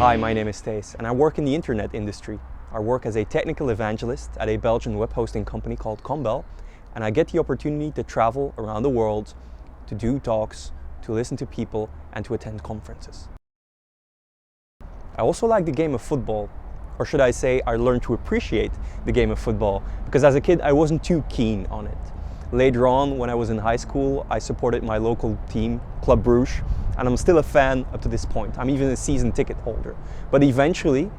Hi, my name is Thijs and I work in the internet industry. I work as a technical evangelist at a Belgian web hosting company called Compilation, and I get the opportunity to travel around the world, to do talks, to listen to people and to attend conferences. I also like the game of football, or should I say I learned to appreciate the game of football, because as a kid I wasn't too keen on it. Later on, when I was in high school, I supported my local team, Club Brugge, and I'm still a fan up to this point. I'm even a season ticket holder. But eventually,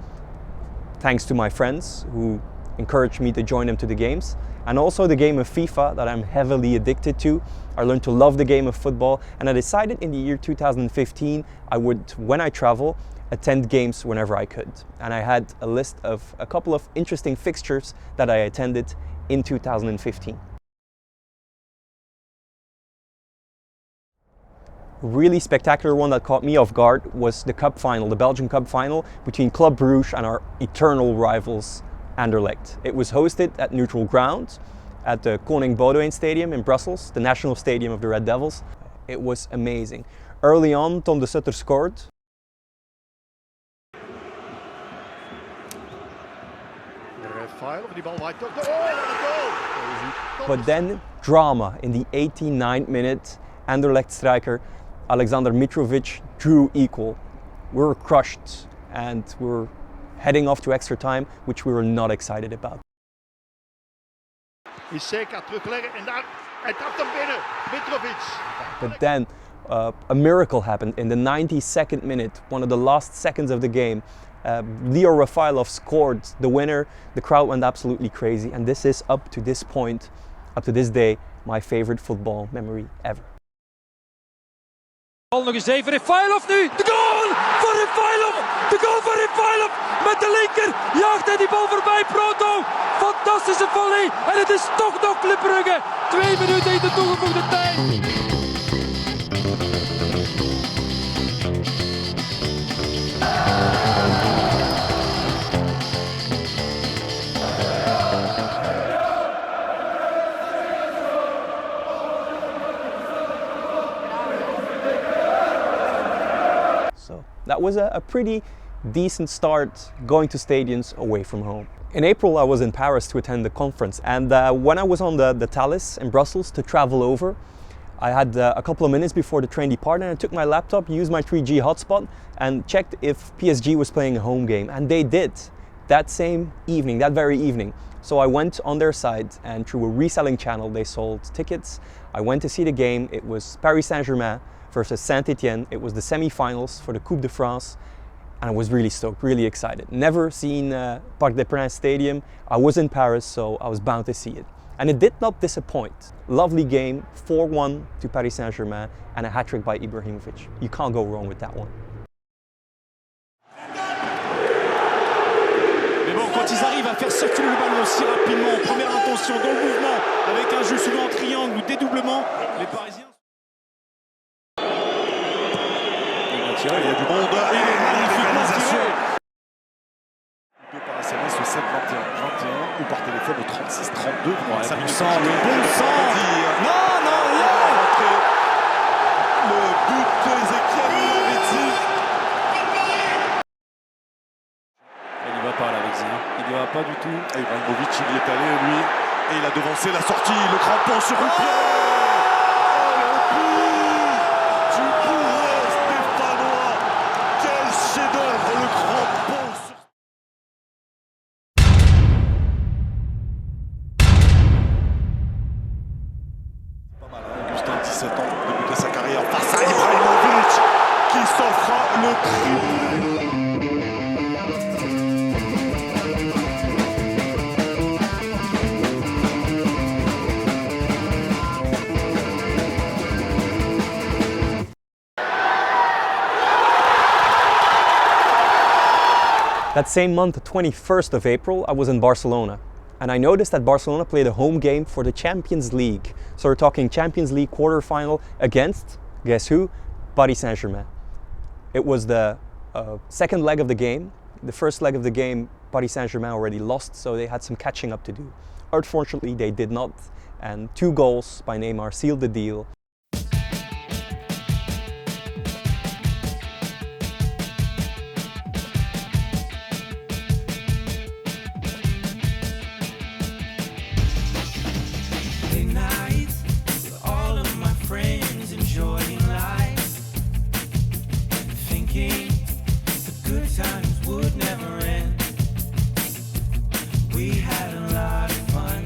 thanks to my friends who encouraged me to join them to the games, and also the game of FIFA that I'm heavily addicted to, I learned to love the game of football, and I decided in the year 2015 I would, when I travel, attend games whenever I could. And I had a list of a couple of interesting fixtures that I attended in 2015. Really spectacular one that caught me off guard was the Cup final, the Belgian Cup final between Club Brugge and our eternal rivals Anderlecht. It was hosted at neutral ground at the Koning Boudewijn Stadium in Brussels, the national stadium of the Red Devils. It was amazing. Early on, Tom de Sutter scored. But then drama in the 89th minute. Anderlecht striker Alexander Mitrovic drew equal. We were crushed and we were heading off to extra time, which we were not excited about. But then a miracle happened in the 92nd minute, one of the last seconds of the game. Leo Rafailov scored the winner. The crowd went absolutely crazy, and this is up to this point, up to this day, my favorite football memory ever. Nog eens even, Rafailov nu, de goal van Rafailov, de goal van Rafailov, met de linker jaagt hij die bal voorbij, Proto, fantastische volley en het is toch nog Club Brugge, 2 minuten in de toegevoegde tijd. So that was a pretty decent start going to stadiums away from home. In April I was in Paris to attend the conference, and when I was on the Thalys in Brussels to travel over, I had a couple of minutes before the train departed and I took my laptop, used my 3G hotspot and checked if PSG was playing a home game, and they did that same evening, that very evening. So I went on their site and through a reselling channel they sold tickets. I went to see the game. It was Paris Saint-Germain versus Saint-Etienne. It was the semi-finals for the Coupe de France, and I was really stoked, really excited. Never seen Parc des Princes Stadium. I was in Paris, so I was bound to see it. And it did not disappoint. Lovely game, 4-1 to Paris Saint-Germain, and a hat-trick by Ibrahimovic. You can't go wrong with that one. Mais bon, quand ils arrivent à faire circuler le ballon aussi rapidement, première intention dans le mouvement, avec un jeu souvent en triangle ou dédoublement, les Parisiens... Il y a du monde, il est magnifiquement tiré. Deux par SMS au 7-21, 21 ou par téléphone au 36-32. Bon centre, bon centre. Non, le but de Ezequiel l'avait dit. Il n'y va pas là, Alexis. Il n'y va pas du tout. Ibrahimovic, il y est allé, lui. Et il a devancé la sortie, le crampon sur le pied. Augustin, 17 ans, début de sa carrière face à Ibrahimovic qui s'offre le triple. That same month, the 21st of April, I was in Barcelona. And I noticed that Barcelona played a home game for the Champions League. So we're talking Champions League quarterfinal against, guess who? Paris Saint-Germain. It was the second leg of the game. The first leg of the game, Paris Saint-Germain already lost, so they had some catching up to do. Unfortunately, they did not, and 2 goals by Neymar sealed the deal. We had a lot of fun.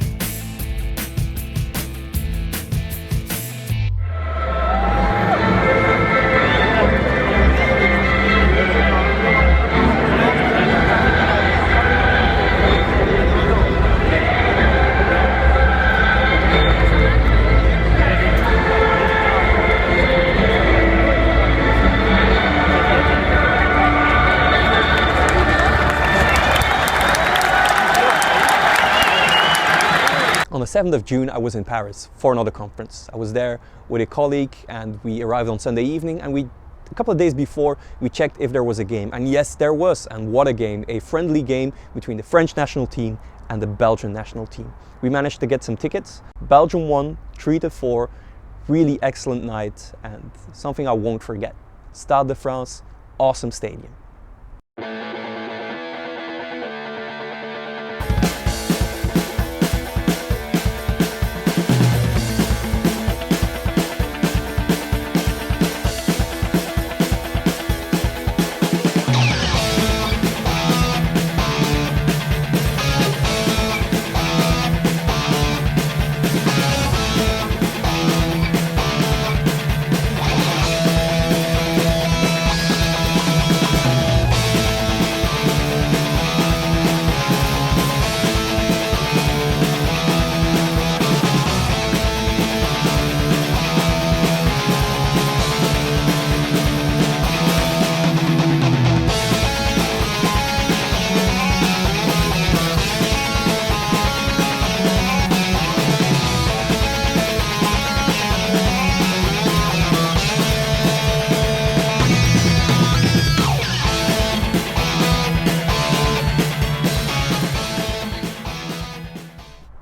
On the 7th of June, I was in Paris for another conference. I was there with a colleague and we arrived on Sunday evening, and a couple of days before, we checked if there was a game. And yes, there was, and what a game. A friendly game between the French national team and the Belgian national team. We managed to get some tickets. Belgium won 3-4, really excellent night and something I won't forget. Stade de France, awesome stadium.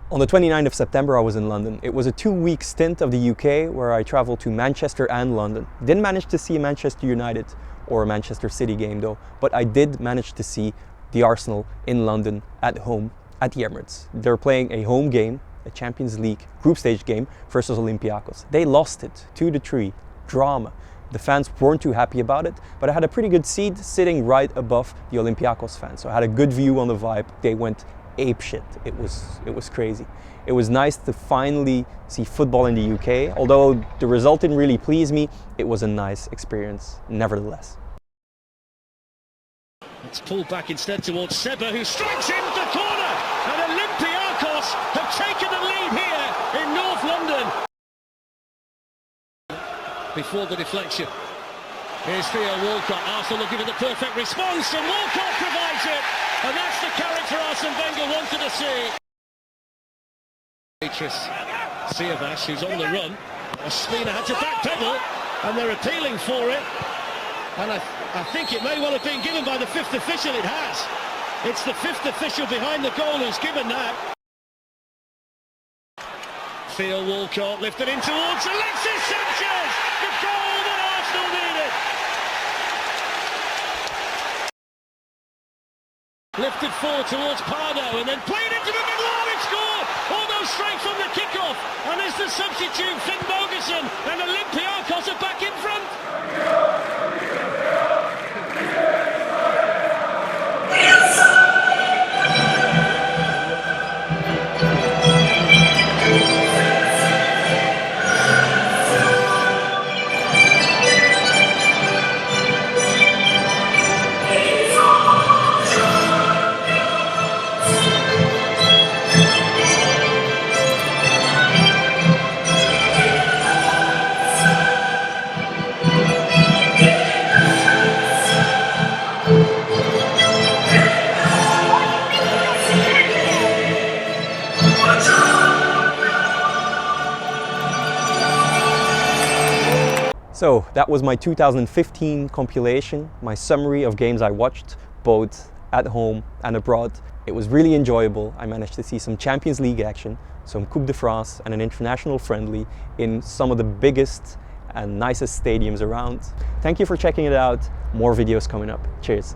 On the 29th of September, I was in London. It was a 2-week stint of the UK where I traveled to Manchester and London. Didn't manage to see a Manchester United or a Manchester City game though, but I did manage to see the Arsenal in London at home at the Emirates. They're playing a home game, a Champions League group stage game versus Olympiacos. They lost it 2-3, drama. The fans weren't too happy about it, but I had a pretty good seat sitting right above the Olympiacos fans. So I had a good view on the vibe. They went ape shit. It was crazy. It was nice to finally see football in the UK. Although the result didn't really please me, it was a nice experience nevertheless. It's pulled back instead towards Seba, who strikes into the corner, and Olympiacos have taken the lead here in North London. Before the deflection, here's Theo Walcott. Arsenal looking for the perfect response, and Walcott provides it. And that's the character Arsene Wenger wanted to see. Beatrice Siavash, who's on the run. Ospina had to backpedal, and they're appealing for it. And I think it may well have been given by the 5th official. It has. It's the 5th official behind the goal who's given that. Theo Walcott lifted in towards Alexis Sanchez. The goal that Arsenal needed. Lifted forward towards Pardo and then played into the middle. Oh, it scored! Almost straight from the kickoff. And there's the substitute, Finn Bogerson, and Olympiacos are back in front. So that was my 2015 compilation, my summary of games I watched, both at home and abroad. It was really enjoyable. I managed to see some Champions League action, some Coupe de France and an international friendly in some of the biggest and nicest stadiums around. Thank you for checking it out. More videos coming up. Cheers.